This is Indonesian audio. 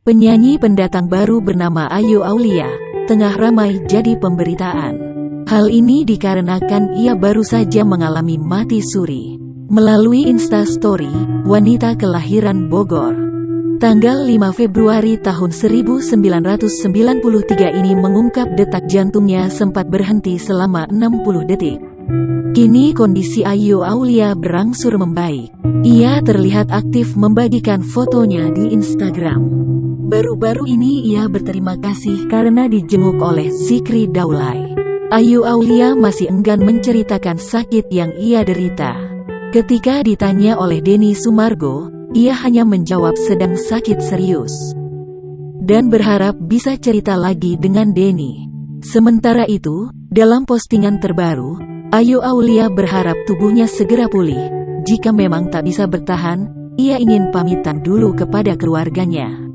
Penyanyi pendatang baru bernama Ayu Aulia tengah ramai jadi pemberitaan. Hal ini dikarenakan ia baru saja mengalami mati suri. Melalui Instastory, wanita kelahiran Bogor, tanggal 5 Februari tahun 1993 ini mengungkap detak jantungnya sempat berhenti selama 60 detik. Kini kondisi Ayu Aulia berangsur membaik. Ia terlihat aktif membagikan fotonya di Instagram. Baru-baru ini ia berterima kasih karena dijenguk oleh Zikri Daulay. Ayu Aulia masih enggan menceritakan sakit yang ia derita. Ketika ditanya oleh Denny Sumargo, ia hanya menjawab sedang sakit serius dan berharap bisa cerita lagi dengan Denny. Sementara itu, dalam postingan terbaru, Ayu Aulia berharap tubuhnya segera pulih. Jika memang tak bisa bertahan, ia ingin pamitan dulu kepada keluarganya.